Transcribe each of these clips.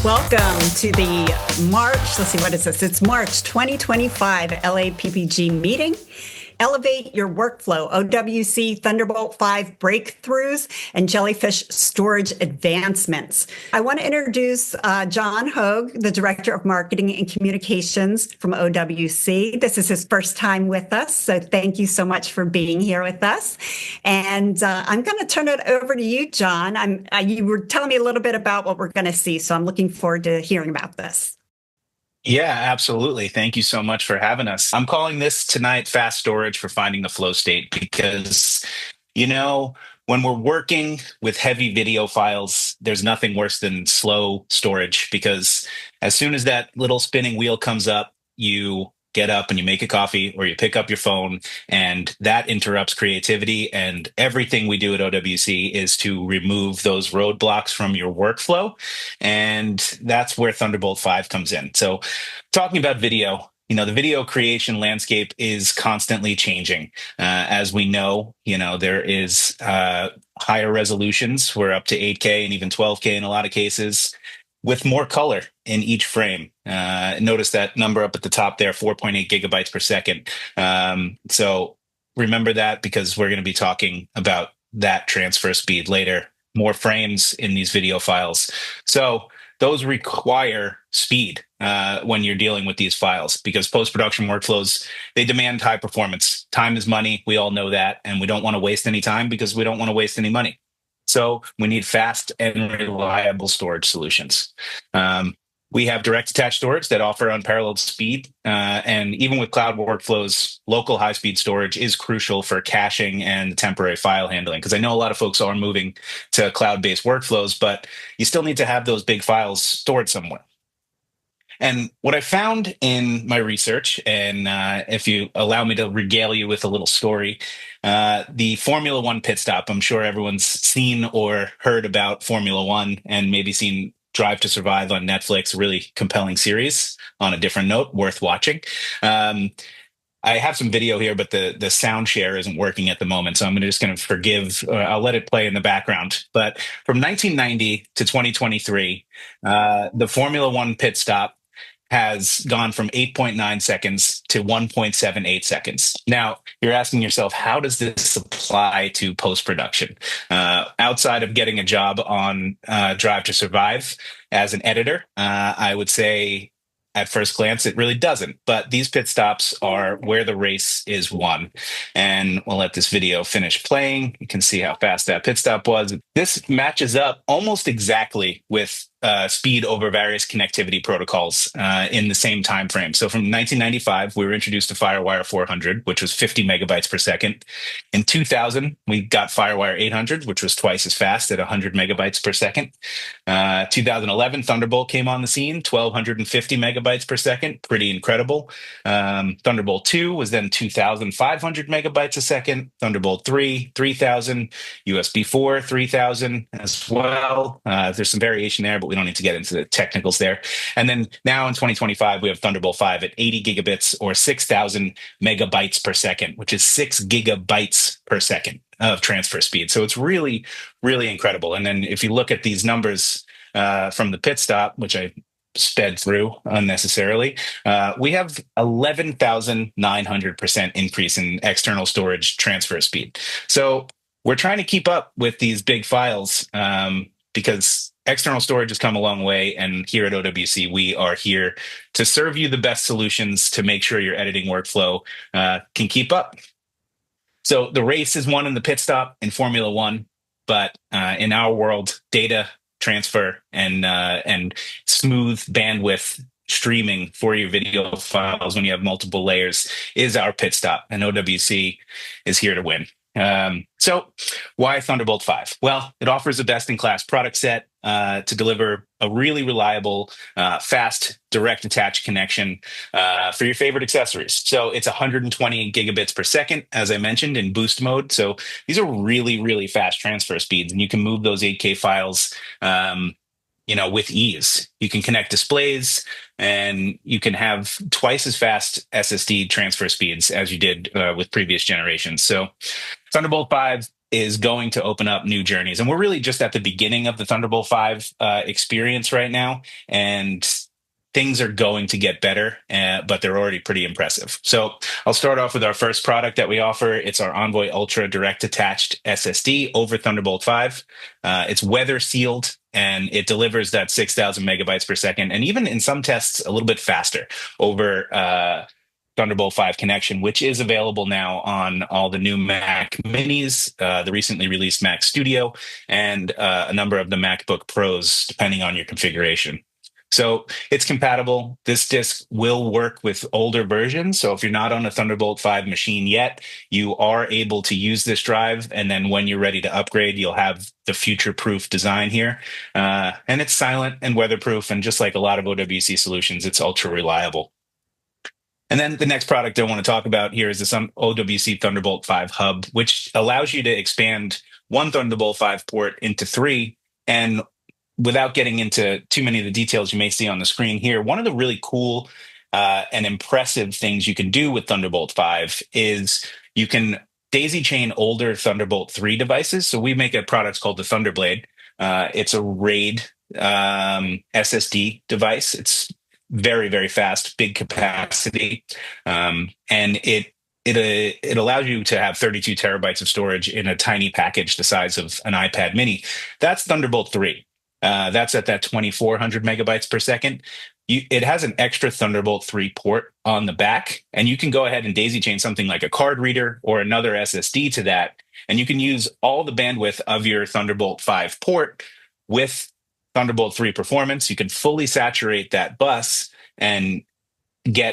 Welcome to the March, let's see, what is this? It's March 2025 LAPPG meeting. Elevate your workflow, OWC Thunderbolt 5 breakthroughs, and Jellyfish storage advancements. I want to introduce Jon Hoeg, the Director of Marketing and Communications from OWC. This is his first time with us, so thank you so much for being here with us. And I'm going to turn it over to you, Jon. You were telling me a little bit about what we're going to see, so I'm looking forward to hearing about this. Yeah, absolutely. Thank you so much for having us. I'm calling this tonight fast storage for finding the flow state because, when we're working with heavy video files, there's nothing worse than slow storage because as soon as that little spinning wheel comes up, you get up and you make a coffee or you pick up your phone, and that interrupts creativity. And everything we do at OWC is to remove those roadblocks from your workflow. And that's where Thunderbolt 5 comes in. So talking about video, the video creation landscape is constantly changing. As we know, there is higher resolutions. We're up to 8K and even 12K in a lot of cases, with more color in each frame. Notice that number up at the top there, 4.8 gigabytes per second. So remember that because we're going to be talking about that transfer speed later. More frames in these video files. So those require speed when you're dealing with these files because post-production workflows, they demand high performance. Time is money. We all know that. And we don't want to waste any time because we don't want to waste any money. So we need fast and reliable storage solutions. We have direct attached storage that offer unparalleled speed. And even with cloud workflows, local high-speed storage is crucial for caching and temporary file handling. Because I know a lot of folks are moving to cloud-based workflows, but you still need to have those big files stored somewhere. And what I found in my research, and if you allow me to regale you with a little story, the Formula One pit stop, I'm sure everyone's seen or heard about Formula One and maybe seen Drive to Survive on Netflix, a really compelling series. On a different note, worth watching. I have some video here, but the sound share isn't working at the moment, so I'm just going to forgive. I'll let it play in the background. But from 1990 to 2023, the Formula One pit stop has gone from 8.9 seconds to 1.78 seconds. Now, you're asking yourself, how does this apply to post-production? Outside of getting a job on Drive to Survive as an editor, I would say at first glance, it really doesn't. But these pit stops are where the race is won. And we'll let this video finish playing. You can see how fast that pit stop was. This matches up almost exactly with speed over various connectivity protocols in the same time frame. So from 1995, we were introduced to FireWire 400, which was 50 megabytes per second. In 2000, we got FireWire 800, which was twice as fast at 100 megabytes per second. 2011, Thunderbolt came on the scene, 1250 megabytes per second, pretty incredible. Thunderbolt 2 was then 2500 megabytes a second. Thunderbolt 3, 3000. USB 4, 3000 as well. There's some variation there, but we don't need to get into the technicals there. And then now in 2025, we have Thunderbolt 5 at 80 gigabits or 6,000 megabytes per second, which is 6 gigabytes per second of transfer speed. So it's really, really incredible. And then if you look at these numbers from the pit stop, which I sped through unnecessarily, we have 11,900% increase in external storage transfer speed. So we're trying to keep up with these big files because external storage has come a long way. And here at OWC, we are here to serve you the best solutions to make sure your editing workflow can keep up. So the race is won in the pit stop in Formula One, but in our world, data transfer and smooth bandwidth streaming for your video files when you have multiple layers is our pit stop, and OWC is here to win. So why Thunderbolt 5? Well, it offers a best-in-class product set to deliver a really reliable, fast, direct attach connection for your favorite accessories. So it's 120 gigabits per second, as I mentioned, in boost mode. So these are really, really fast transfer speeds, and you can move those 8K files with ease. You can connect displays, and you can have twice as fast SSD transfer speeds as you did with previous generations. So Thunderbolt 5 is going to open up new journeys. And we're really just at the beginning of the Thunderbolt 5 experience right now. And things are going to get better, but they're already pretty impressive. So I'll start off with our first product that we offer. It's our Envoy Ultra direct attached SSD over Thunderbolt 5. It's weather sealed, and it delivers that 6,000 megabytes per second, and even in some tests, a little bit faster over Thunderbolt 5 connection, which is available now on all the new Mac Minis, the recently released Mac Studio, and a number of the MacBook Pros, depending on your configuration. So it's compatible. This disk will work with older versions. So if you're not on a Thunderbolt 5 machine yet, you are able to use this drive. And then when you're ready to upgrade, you'll have the future-proof design here. And it's silent and weatherproof. And just like a lot of OWC solutions, it's ultra reliable. And then the next product I want to talk about here is this OWC Thunderbolt 5 hub, which allows you to expand one Thunderbolt 5 port into 3. And without getting into too many of the details you may see on the screen here, one of the really cool and impressive things you can do with Thunderbolt 5 is you can daisy chain older Thunderbolt 3 devices. So we make a product called the Thunderblade. It's a RAID SSD device. It's very, very fast, big capacity, and it allows you to have 32 terabytes of storage in a tiny package the size of an iPad mini. That's Thunderbolt 3. That's at that 2,400 megabytes per second. It has an extra Thunderbolt 3 port on the back, and you can go ahead and daisy chain something like a card reader or another SSD to that, and you can use all the bandwidth of your Thunderbolt 5 port with Thunderbolt 3 performance. You can fully saturate that bus and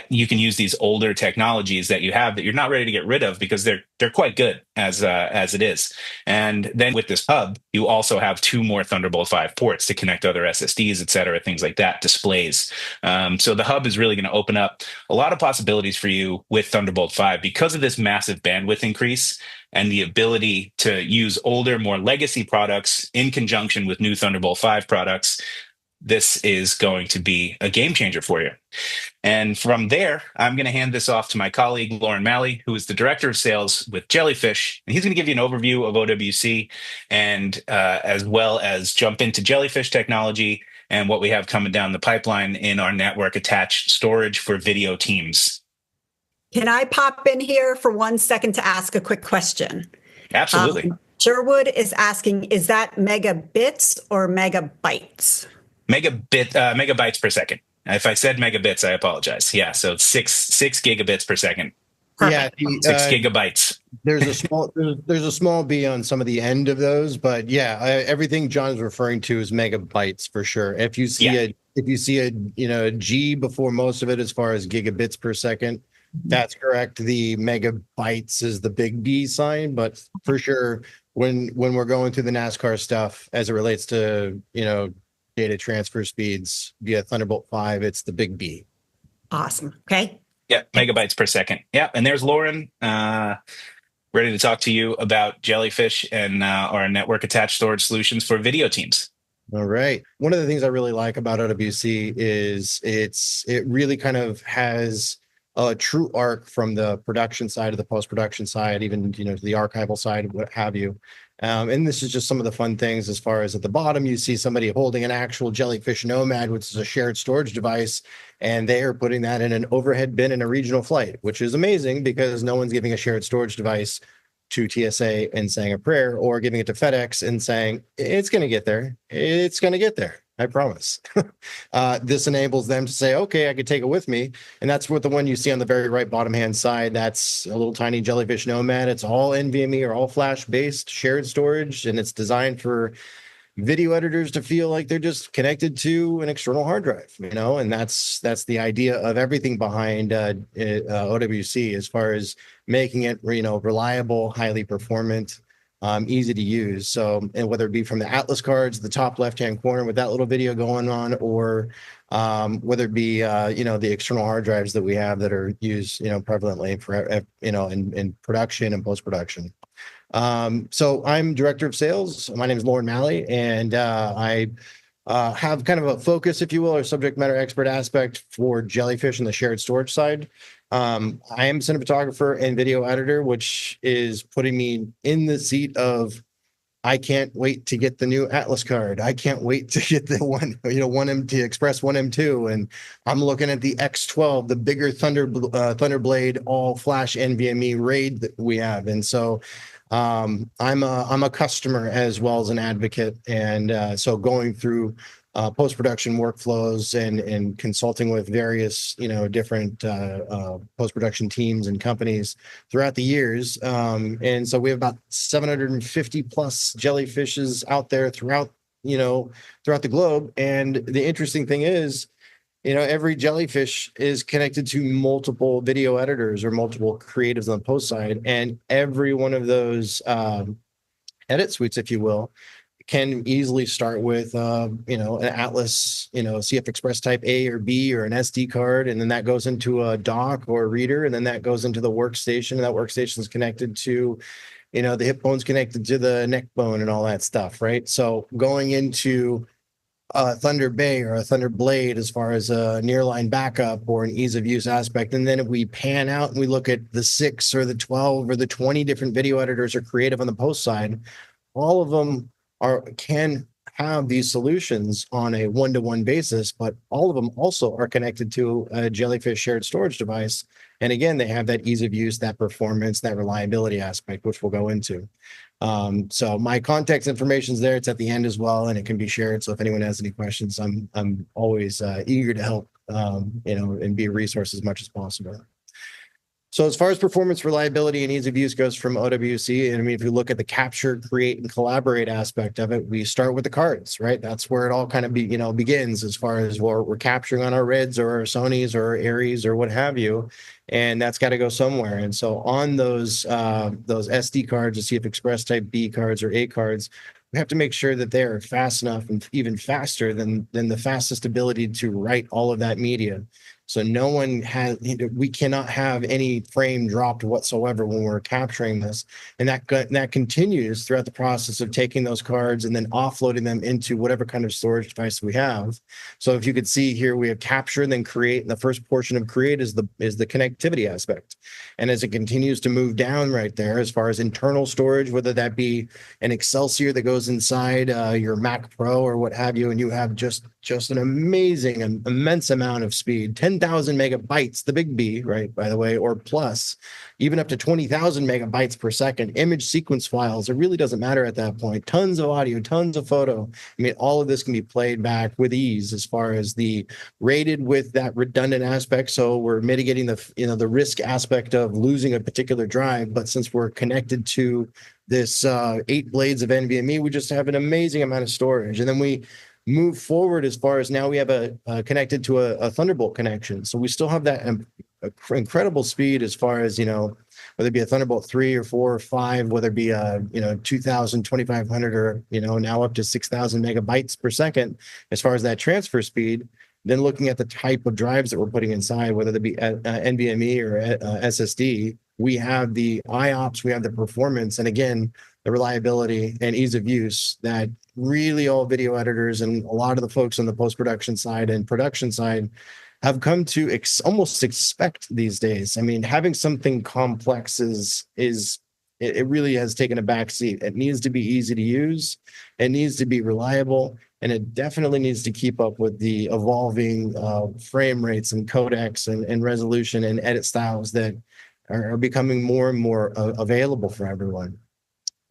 you can use these older technologies that you have that you're not ready to get rid of because they're quite good as it is. And then with this hub, you also have 2 more Thunderbolt 5 ports to connect other SSDs, et cetera, things like that, displays. So the hub is really going to open up a lot of possibilities for you with Thunderbolt 5 because of this massive bandwidth increase and the ability to use older, more legacy products in conjunction with new Thunderbolt 5 products. This is going to be a game changer for you. And from there, I'm going to hand this off to my colleague, Loren Mally, who is the director of sales with Jellyfish. And he's going to give you an overview of OWC and as well as jump into Jellyfish technology and what we have coming down the pipeline in our network attached storage for video teams. Can I pop in here for 1 second to ask a quick question? Absolutely. Sherwood is asking, is that megabits or megabytes? Megabytes per second. If I said megabits, I apologize. Yeah, so it's six gigabits per second. Perfect. Yeah, 6 gigabytes. there's a small b on some of the end of those, but yeah, everything John's referring to is megabytes for sure. If you see a G before most of it, as far as gigabits per second, that's correct. The megabytes is the big B sign, but for sure, when we're going through the NASCAR stuff as it relates to data transfer speeds via Thunderbolt 5, it's the big B. Awesome. Okay. Yeah, megabytes per second. Yeah, and there's Loren, ready to talk to you about Jellyfish and our network attached storage solutions for video teams. All right. One of the things I really like about OWC is it really kind of has a true arc from the production side to the post-production side, even to the archival side, what have you. And this is just some of the fun things as far as at the bottom, you see somebody holding an actual Jellyfish Nomad, which is a shared storage device, and they are putting that in an overhead bin in a regional flight, which is amazing because no one's giving a shared storage device to TSA and saying a prayer, or giving it to FedEx and saying, it's going to get there. It's going to get there. I promise. This enables them to say, okay, I could take it with me. And that's what the one you see on the very right bottom hand side, that's a little tiny Jellyfish Nomad. It's all NVMe or all flash based shared storage. And it's designed for video editors to feel like they're just connected to an external hard drive, and that's the idea of everything behind OWC as far as making it, reliable, highly performant, easy to use. So, and whether it be from the Atlas cards, the top left-hand corner with that little video going on, or whether it be, the external hard drives that we have that are used, prevalently for, in production and post-production. So I'm director of sales. My name is Loren Mally, and I have kind of a focus, if you will, or subject matter expert aspect for Jellyfish and the shared storage side. I am a cinematographer and video editor, which is putting me in the seat of I can't wait to get the new Atlas card. I can't wait to get the 1MT Express 1M2. And I'm looking at the X12, the bigger Thunderblade all flash NVMe RAID that we have. And so I'm a customer as well as an advocate. And so going through post-production workflows and consulting with various, different post-production teams and companies throughout the years. And so we have about 750 plus jellyfishes out there throughout the globe. And the interesting thing is, every jellyfish is connected to multiple video editors or multiple creatives on the post side. And every one of those edit suites, if you will, can easily start with, an Atlas, CF Express type A or B or an SD card. And then that goes into a dock or a reader. And then that goes into the workstation. And that workstation is connected to, the hip bone's connected to the neck bone and all that stuff, right? So going into a Thunder Bay or a Thunder Blade as far as a nearline backup or an ease of use aspect. And then if we pan out and we look at the 6 or the 12 or the 20 different video editors or creative on the post side, all of them can have these solutions on a one-to-one basis, but all of them also are connected to a Jellyfish shared storage device. And again, they have that ease of use, that performance, that reliability aspect, which we'll go into. So my contact information is there. It's at the end as well, and it can be shared. So if anyone has any questions, I'm always eager to help, and be a resource as much as possible. So as far as performance, reliability, and ease of use goes from OWC, and if you look at the capture, create, and collaborate aspect of it, we start with the cards, right? That's where it all kind of begins as far as we're capturing on our Reds or our Sonys or our Aries or what have you, and that's got to go somewhere. And so on those SD cards, the CF Express type B cards or A cards, we have to make sure that they are fast enough and even faster than the fastest ability to write all of that media. So we cannot have any frame dropped whatsoever when we're capturing this. And that continues throughout the process of taking those cards and then offloading them into whatever kind of storage device we have. So if you could see here, we have capture and then create. And the first portion of create is the connectivity aspect. And as it continues to move down right there, as far as internal storage, whether that be an Excelsior that goes inside your Mac Pro or what have you, and you have just an amazing, immense amount of speed, 10,000 megabytes, the big B, right, by the way, or plus, even up to 20,000 megabytes per second, image sequence files. It really doesn't matter at that point. Tons of audio, tons of photo. I mean, all of this can be played back with ease as far as the rated with that redundant aspect. So we're mitigating the risk aspect of losing a particular drive. But since we're connected to this 8 blades of NVMe, we just have an amazing amount of storage. And then we move forward as far as now we have a connected to a Thunderbolt connection. So we still have that incredible speed as far as, whether it be a Thunderbolt 3 or 4 or 5, whether it be a, 2000, 2500 or, now up to 6000 megabytes per second, as far as that transfer speed. Then looking at the type of drives that we're putting inside, whether they be NVMe or SSD, we have the IOPS, we have the performance, and again, the reliability and ease of use that really all video editors and a lot of the folks on the post-production side and production side have come to almost expect these days. I mean, having something complex it really has taken a back seat. It needs to be easy to use. It needs to be reliable. And it definitely needs to keep up with the evolving frame rates and codecs and resolution and edit styles that are becoming more and more available for everyone.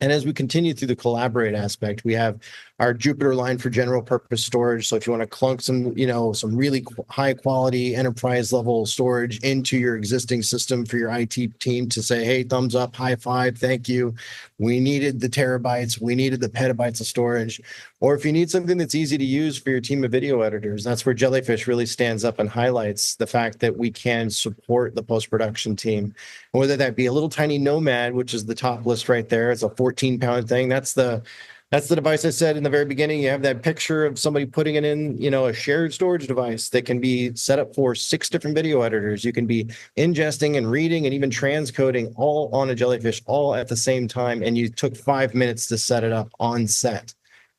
And as we continue through the collaborate aspect, we have our Jupyter line for general purpose storage. So if you want to clunk some really high quality enterprise level storage into your existing system for your IT team to say, hey, thumbs up, high five, thank you. We needed the terabytes, we needed the petabytes of storage. Or if you need something that's easy to use for your team of video editors, that's where Jellyfish really stands up and highlights the fact that we can support the post-production team. Whether that be a little tiny Nomad, which is the top list right there, it's a 14-pound thing. That's the device I said in the very beginning. You have that picture of somebody putting it in, a shared storage device that can be set up for 6 different video editors. You can be ingesting and reading and even transcoding all on a Jellyfish all at the same time. And you took 5 minutes to set it up on set.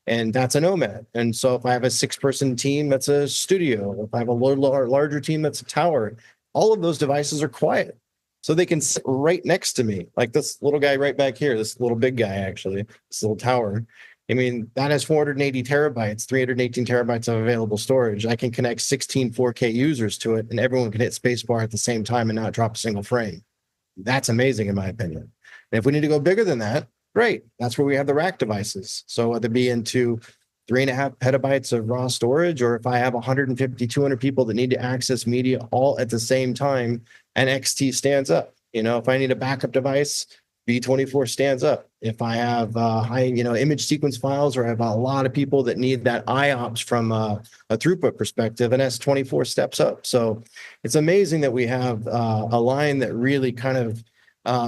And that's a nomad. And so if I have a 6-person team, that's a studio. If I have a larger team, that's a tower. All of those devices are quiet. So they can sit right next to me, like this little guy right back here, this little big guy, actually, this little tower. I mean, that has 480 terabytes, 318 terabytes of available storage. I can connect 16 4K users to it, and everyone can hit spacebar at the same time and not drop a single frame. That's amazing, in my opinion. And if we need to go bigger than that, great. That's where we have the rack devices. So whether it be into 3.5 petabytes of raw storage, or if I have 150, 200 people that need to access media all at the same time, and XT stands up. If I need a backup device, B24 stands up. If I have high, image sequence files, or I have a lot of people that need that IOPS from a throughput perspective, and S24 steps up. So it's amazing that we have a line that really kind of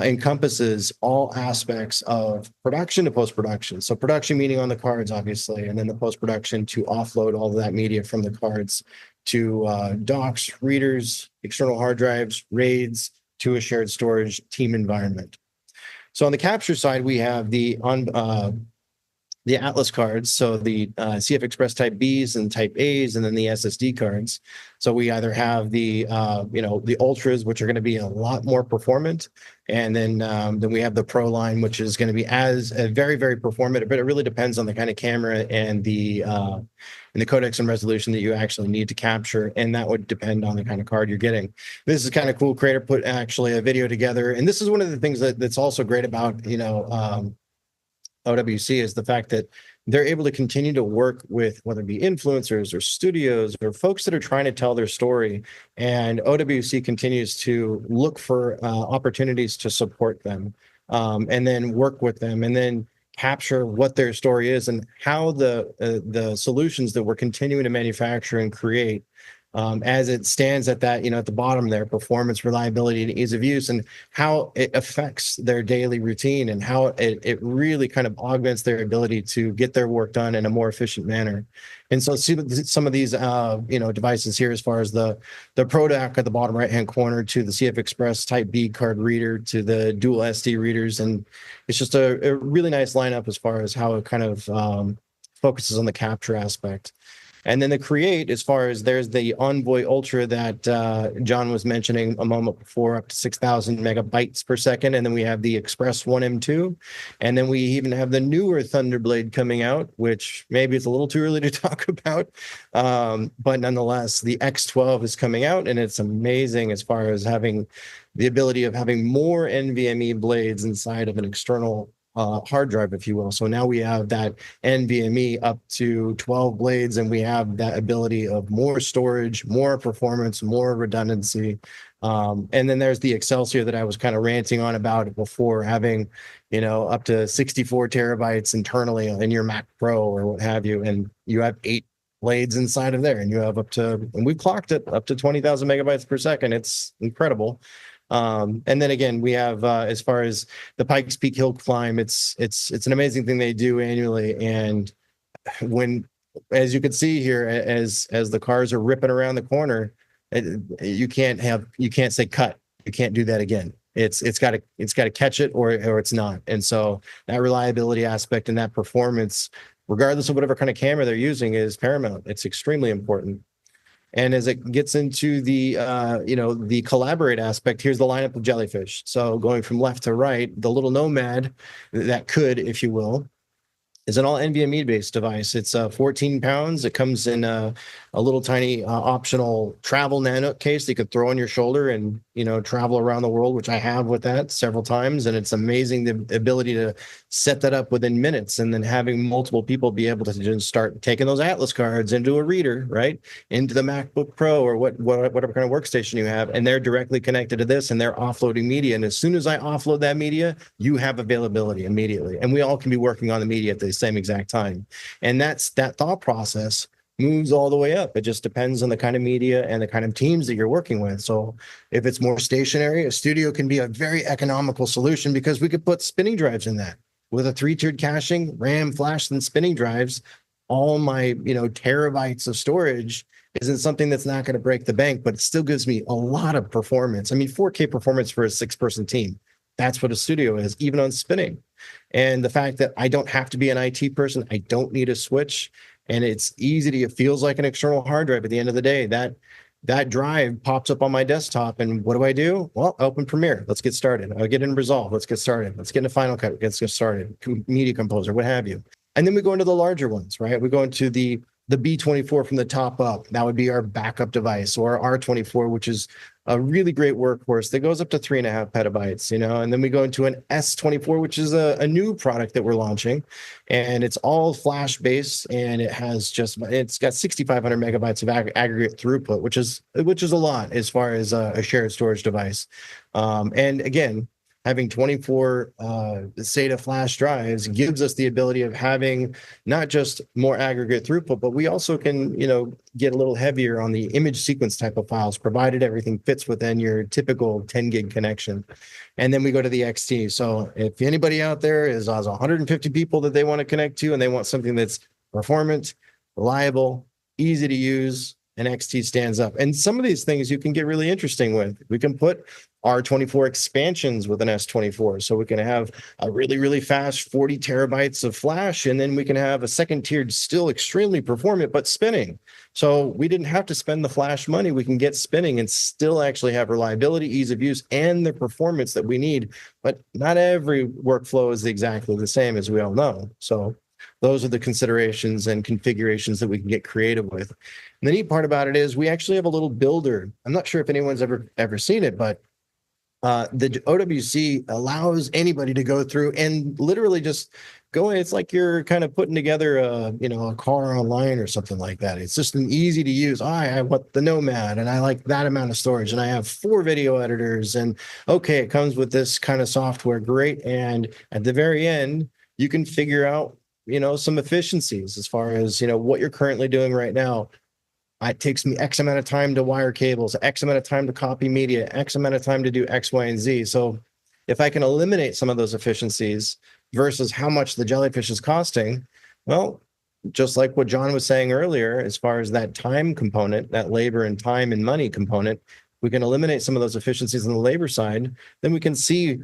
encompasses all aspects of production to post-production. So production meaning on the cards, obviously, and then the post-production to offload all of that media from the cards to docks, readers, external hard drives, RAIDs, to a shared storage team environment. So on the capture side, we have the Atlas cards, so the CF Express Type Bs and Type As, and then the SSD cards. So we either have the the Ultras, which are going to be a lot more performant, and then we have the Pro line, which is going to be as very, very performant, but it really depends on the kind of camera and the codecs and resolution that you actually need to capture, and that would depend on the kind of card you're getting. This is kind of cool. Creator put actually a video together, and this is one of the things that's also great about OWC is the fact that they're able to continue to work with whether it be influencers or studios or folks that are trying to tell their story. And OWC continues to look for opportunities to support them, and then work with them, and then capture what their story is and how the solutions that we're continuing to manufacture and create as it stands at that, at the bottom there, performance, reliability, and ease of use, and how it affects their daily routine, and how it really kind of augments their ability to get their work done in a more efficient manner. And so see some of these, devices here, as far as the ProDAC at the bottom right-hand corner, to the CF Express Type B card reader, to the dual SD readers. And it's just a really nice lineup as far as how it kind of focuses on the capture aspect. And then the create, as far as there's the Envoy Ultra that Jon was mentioning a moment before, up to 6,000 megabytes per second. And then we have the Express 1M2. And then we even have the newer Thunderblade coming out, which maybe it's a little too early to talk about. But nonetheless, the X12 is coming out, and it's amazing as far as having the ability of having more NVMe blades inside of an external hard drive, if you will. So now we have that NVMe up to 12 blades, and we have that ability of more storage, more performance, more redundancy. And then there's the Excelsior that I was kind of ranting on about before, having, up to 64 terabytes internally in your Mac Pro or what have you. And you have 8 blades inside of there, and you have and we've clocked it up to 20,000 megabytes per second. It's incredible. And then again, we have as far as the Pikes Peak Hill climb, it's an amazing thing they do annually. And as you can see here, as the cars are ripping around the corner, you can't say cut. You can't do that again. It's got to catch it or it's not. And so that reliability aspect and that performance, regardless of whatever kind of camera they're using, is paramount. It's extremely important. And as it gets into the the collaborate aspect, here's the lineup of Jellyfish. So going from left to right, the little Nomad that could, if you will, is an all NVMe based device. It's 14 pounds. It comes in a little tiny optional travel nano case that you could throw on your shoulder and travel around the world, which I have with that several times. And it's amazing the ability to set that up within minutes, and then having multiple people be able to just start taking those Atlas cards into a reader, right, into the MacBook Pro or whatever kind of workstation you have, and they're directly connected to this, and they're offloading media. And as soon as I offload that media, you have availability immediately, and we all can be working on the media at the same exact time. And that thought process moves all the way up. It just depends on the kind of media and the kind of teams that you're working with. So if it's more stationary, a studio can be a very economical solution, because we could put spinning drives in that with a 3-tiered caching, RAM, flash, and spinning drives. All my terabytes of storage isn't something that's not going to break the bank, but it still gives me a lot of performance. I mean, 4K performance for a 6-person team. That's what a studio is, even on spinning. And the fact that I don't have to be an IT person, I don't need a switch, and it's easy to, it feels like an external hard drive at the end of the day. That drive pops up on my desktop, and what do? Well, open Premiere. Let's get started. I'll get in Resolve. Let's get started. Let's get into Final Cut. Let's get started. Media Composer, what have you. And then we go into the larger ones, right? We go into the B24 from the top up. That would be our backup device, or R24, which is a really great workhorse that goes up to 3.5 petabytes, and then we go into an S24, which is a new product that we're launching, and it's all flash based, and it's got 6,500 megabytes of aggregate throughput, which is a lot as far as a shared storage device. And again, having 24 SATA flash drives gives us the ability of having not just more aggregate throughput, but we also can, get a little heavier on the image sequence type of files, provided everything fits within your typical 10 gig connection. And then we go to the XT. So if anybody out there has 150 people that they want to connect to, and they want something that's performant, reliable, easy to use, and XT stands up. And some of these things you can get really interesting with. We can put R24 expansions with an S24. So we can have a really, really fast 40 terabytes of flash, and then we can have a second tiered, still extremely performant, but spinning. So we didn't have to spend the flash money. We can get spinning and still actually have reliability, ease of use, and the performance that we need. But not every workflow is exactly the same, as we all know. So those are the considerations and configurations that we can get creative with. And the neat part about it is we actually have a little builder. I'm not sure if anyone's ever seen it, but the OWC allows anybody to go through and literally just go in. It's like you're kind of putting together a car online or something like that. It's just an easy to use. I want the Nomad, and I like that amount of storage, and I have 4 video editors, and okay, it comes with this kind of software. Great. And at the very end, you can figure out some efficiencies as far as, what you're currently doing right now. It takes me X amount of time to wire cables, X amount of time to copy media, X amount of time to do X, Y, and Z. So if I can eliminate some of those efficiencies versus how much the Jellyfish is costing, well, just like what Jon was saying earlier, as far as that time component, that labor and time and money component, we can eliminate some of those efficiencies on the labor side. Then we can see,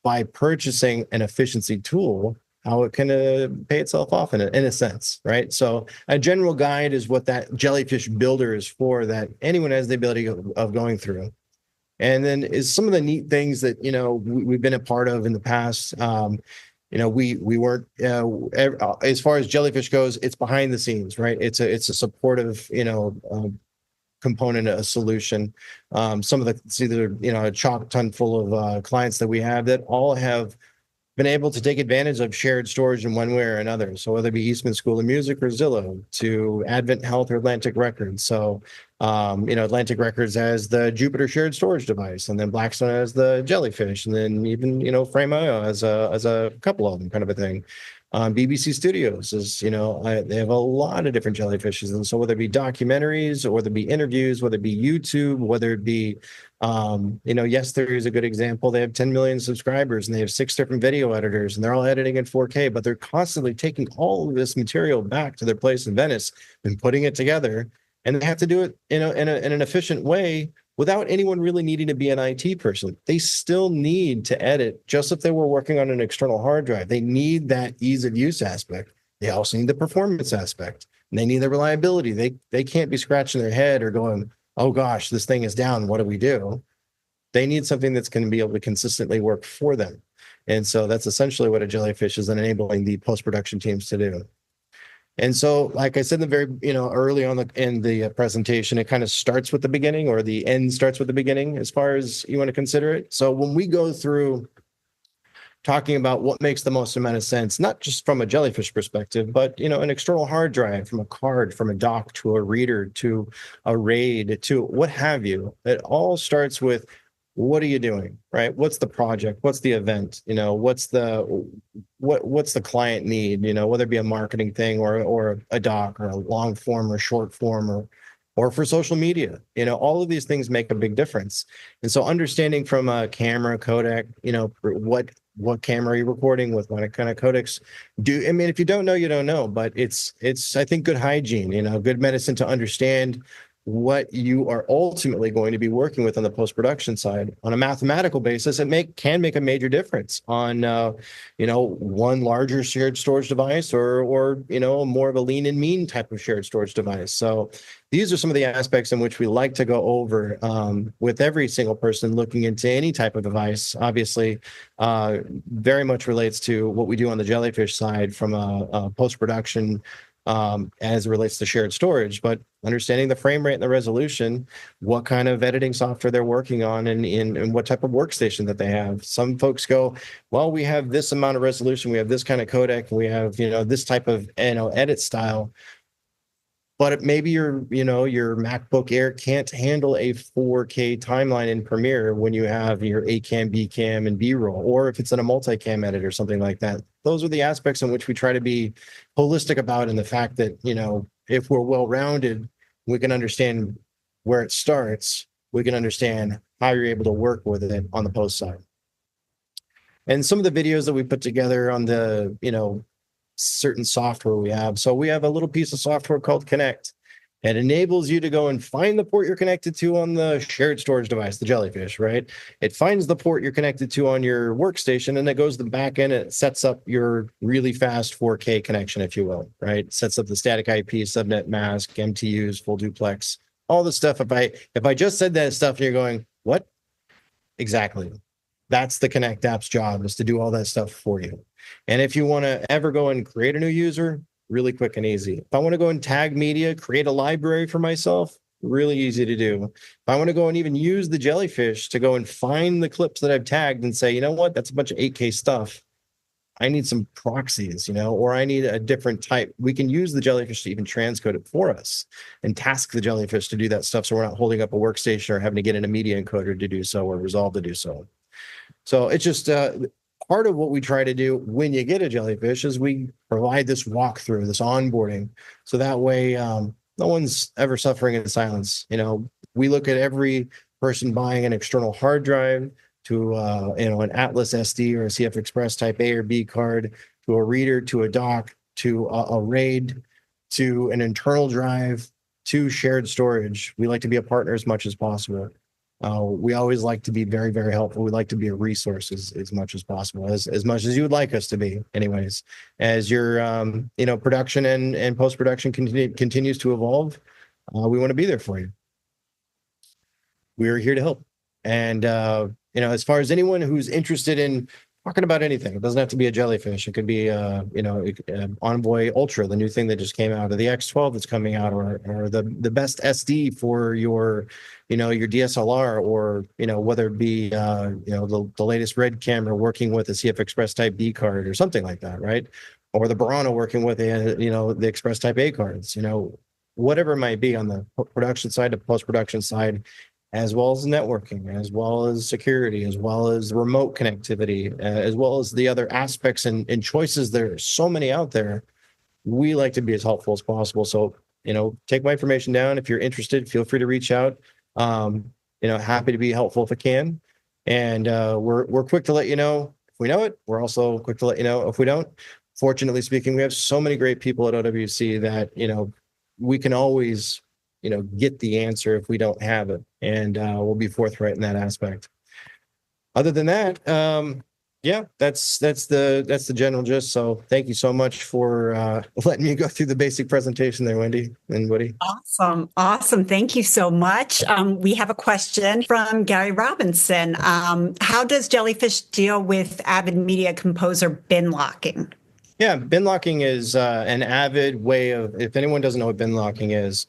by purchasing an efficiency tool, how it can pay itself off in a sense, right? So a general guide is what that Jellyfish builder is for, that anyone has the ability of going through. And then is some of the neat things that, we've been a part of in the past. We weren't, as far as Jellyfish goes, it's behind the scenes, right? It's a supportive, component, a solution. Some of it's either, a chalk ton full of clients that we have that all have been able to take advantage of shared storage in one way or another. So whether it be Eastman School of Music or Zillow, to Advent Health or Atlantic Records. So, Atlantic Records has the Jupiter shared storage device, and then Blackstone has the Jellyfish, and then even, Frame.io has a couple of them, kind of a thing. BBC Studios is, they have a lot of different Jellyfishes. And so whether it be documentaries, or whether it be interviews, whether it be YouTube, whether it be, Yes Theory is a good example. They have 10 million subscribers, and they have 6 different video editors, and they're all editing in 4K, but they're constantly taking all of this material back to their place in Venice and putting it together. And they have to do it, in an efficient way, without anyone really needing to be an IT person. They still need to edit, just if they were working on an external hard drive. They need that ease of use aspect. They also need the performance aspect, and they need the reliability. They can't be scratching their head or going, oh gosh, this thing is down, what do we do? They need something that's going to be able to consistently work for them. And so that's essentially what a Jellyfish is enabling the post-production teams to do. And so, like I said, in the very, early on in the presentation, it kind of starts with the beginning, or the end starts with the beginning, as far as you want to consider it. So when we go through talking about what makes the most amount of sense, not just from a Jellyfish perspective, but, an external hard drive, from a card, from a dock to a reader, to a RAID, to what have you, it all starts with, what are you doing, right? What's the project? What's the event? What's the client need? Whether it be a marketing thing, or a doc, or a long form or short form, or for social media. All of these things make a big difference. And so understanding from a camera codec, what camera are you recording with, what kind of codecs if you don't know, you don't know, but it's I think good hygiene, good medicine to understand what you are ultimately going to be working with on the post-production side. On a mathematical basis, it can make a major difference on, one larger shared storage device or more of a lean and mean type of shared storage device. So these are some of the aspects in which we like to go over with every single person looking into any type of device. Obviously, very much relates to what we do on the Jellyfish side from a post-production as it relates to shared storage, but understanding the frame rate and the resolution, what kind of editing software they're working on, and what type of workstation that they have. Some folks go, well, we have this amount of resolution, we have this kind of codec, we have this type of edit style. But maybe your MacBook Air can't handle a 4K timeline in Premiere when you have your A cam, B cam, and B-roll, or if it's in a multicam edit or something like that. Those are the aspects in which we try to be holistic about, and the fact that, if we're well-rounded, we can understand where it starts. We can understand how you're able to work with it on the post side. And some of the videos that we put together on the, certain software we have. So we have a little piece of software called Connect. It enables you to go and find the port you're connected to on the shared storage device, the Jellyfish, right? It finds the port you're connected to on your workstation, and it goes to the back end and it sets up your really fast 4K connection, if you will, right? Sets up the static IP, subnet mask, MTUs, full duplex, all the stuff. If I just said that stuff and you're going, what? Exactly. That's the Connect app's job, is to do all that stuff for you. And if you want to ever go and create a new user, really quick and easy. If I want to go and tag media, create a library for myself, really easy to do. If I want to go and even use the Jellyfish to go and find the clips that I've tagged and say, you know what, that's a bunch of 8K stuff. I need some proxies, or I need a different type. We can use the Jellyfish to even transcode it for us and task the Jellyfish to do that stuff, so we're not holding up a workstation or having to get in a media encoder to do so, or Resolve to do so. So it's just part of what we try to do when you get a Jellyfish is we provide this walkthrough, this onboarding, so that way no one's ever suffering in silence. We look at every person buying an external hard drive to an Atlas SD or a CF Express Type A or B card, to a reader, to a dock, to a RAID, to an internal drive, to shared storage. We like to be a partner as much as possible. We always like to be very, very helpful. We like to be a resource as much as possible, as much as you would like us to be. Anyways, as your production and post-production continues to evolve, we want to be there for you. We're here to help. And as far as anyone who's interested in talking about anything, it doesn't have to be a Jellyfish. It could be Envoy Ultra, the new thing that just came out, or the X12 that's coming out, or the best SD for your your DSLR, or whether it be the latest Red camera working with a CF Express Type B card or something like that, right? Or the Barano working with the Express Type A cards, whatever it might be on the production side, the post-production side, as well as networking, as well as security, as well as remote connectivity, as well as the other aspects and choices. There are so many out there. We like to be as helpful as possible. So, take my information down. If you're interested, feel free to reach out. Happy to be helpful if I can. And we're quick to let you know if we know it. We're also quick to let you know if we don't. Fortunately speaking, we have so many great people at OWC that, we can always get the answer if we don't have it, and we'll be forthright in that aspect. Other than that, that's the general gist. So thank you so much for letting me go through the basic presentation there, Wendy and Woody. Awesome. Thank you so much. We have a question from Gary Robinson. How does Jellyfish deal with Avid Media Composer bin locking? Yeah, bin locking is an Avid way of, if anyone doesn't know what bin locking is,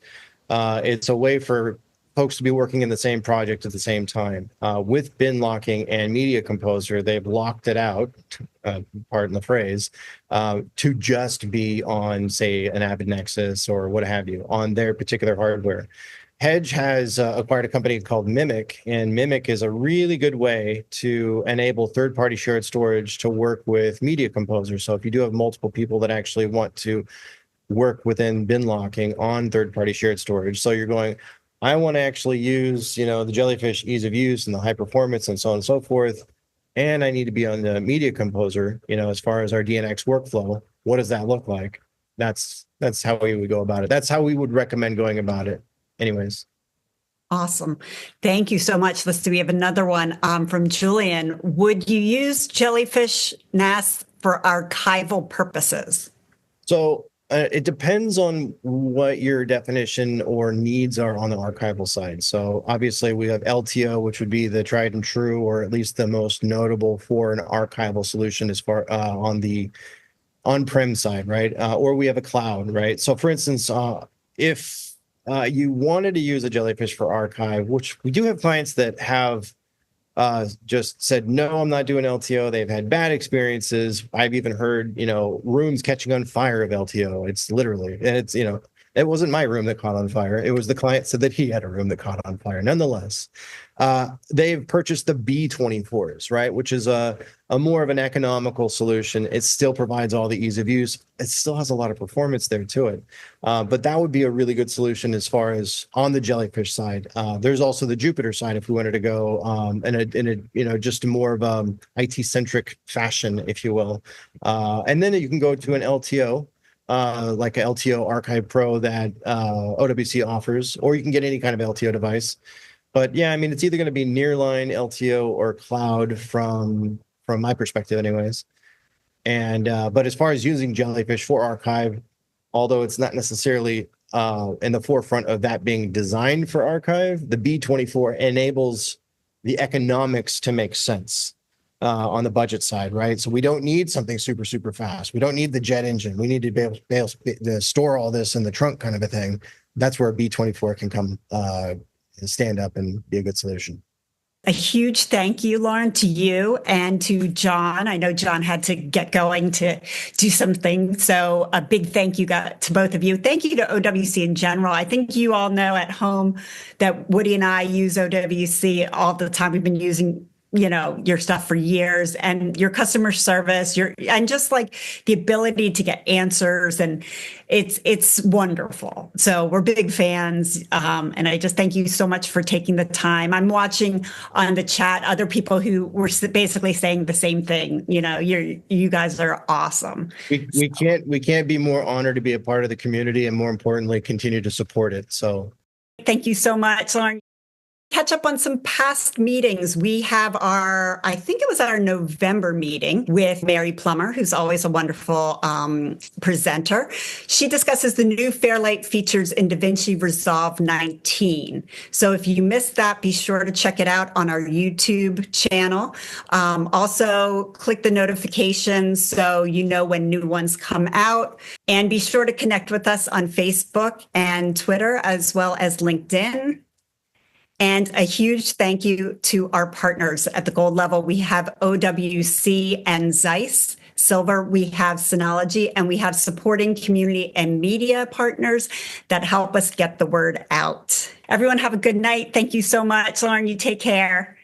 it's a way for folks to be working in the same project at the same time. With bin locking and Media Composer, they've locked it out, pardon the phrase, to just be on, say, an Avid Nexus or what have you, on their particular hardware. Hedge has acquired a company called Mimic, and Mimic is a really good way to enable third-party shared storage to work with Media Composer. So if you do have multiple people that actually want to work within bin locking on third-party shared storage, so you're going, I want to actually use, the Jellyfish ease of use and the high performance and so on and so forth, and I need to be on the Media Composer, as far as our DNX workflow, what does that look like? That's how we would go about it. That's how we would recommend going about it. anyways. Awesome. Thank you so much. Let's see. We have another one from Julian. Would you use Jellyfish NAS for archival purposes? So it depends on what your definition or needs are on the archival side. So obviously we have LTO, which would be the tried and true, or at least the most notable for an archival solution as far on the on-prem side, right? Or we have a cloud, right? So for instance, if you wanted to use a Jellyfish for archive, which we do have clients that have just said, no, I'm not doing LTO. They've had bad experiences. I've even heard, rooms catching on fire of LTO. It's literally, and it's, it wasn't my room that caught on fire. It was the client said that he had a room that caught on fire. Nonetheless, they've purchased the B24s, right? Which is a more of an economical solution. It still provides all the ease of use. It still has a lot of performance there to it. But that would be a really good solution as far as on the Jellyfish side. There's also the Jupiter side if we wanted to go in a just more of IT-centric fashion, if you will. And then you can go to an LTO. Like a LTO Archive Pro that OWC offers, or you can get any kind of LTO device. But yeah, I mean, it's either going to be nearline LTO or cloud from my perspective, anyways. And but as far as using Jellyfish for archive, although it's not necessarily in the forefront of that being designed for archive, the B24 enables the economics to make sense. On the budget side, right? So we don't need something super, super fast. We don't need the jet engine. We need to be able to store all this in the trunk kind of a thing. That's where B24 can come stand up and be a good solution. A huge thank you, Loren, to you and to Jon. I know Jon had to get going to do something. So a big thank you to both of you. Thank you to OWC in general. I think you all know at home that Woody and I use OWC all the time. We've been using your stuff for years, and your customer service, and just like the ability to get answers, and it's wonderful. So we're big fans. And I just thank you so much for taking the time. I'm watching on the chat other people who were basically saying the same thing. You guys are awesome. We can't be more honored to be a part of the community, and more importantly, continue to support it. So thank you so much, Loren. Catch up on some past meetings. We have I think it was our November meeting with Mary Plummer, who's always a wonderful presenter. She discusses the new Fairlight features in DaVinci Resolve 19. So if you missed that, be sure to check it out on our YouTube channel. Also, click the notifications so you know when new ones come out. And be sure to connect with us on Facebook and Twitter, as well as LinkedIn. And a huge thank you to our partners at the gold level. We have OWC and Zeiss. Silver, we have Synology, and we have supporting community and media partners that help us get the word out. Everyone have a good night. Thank you so much. Loren, you take care.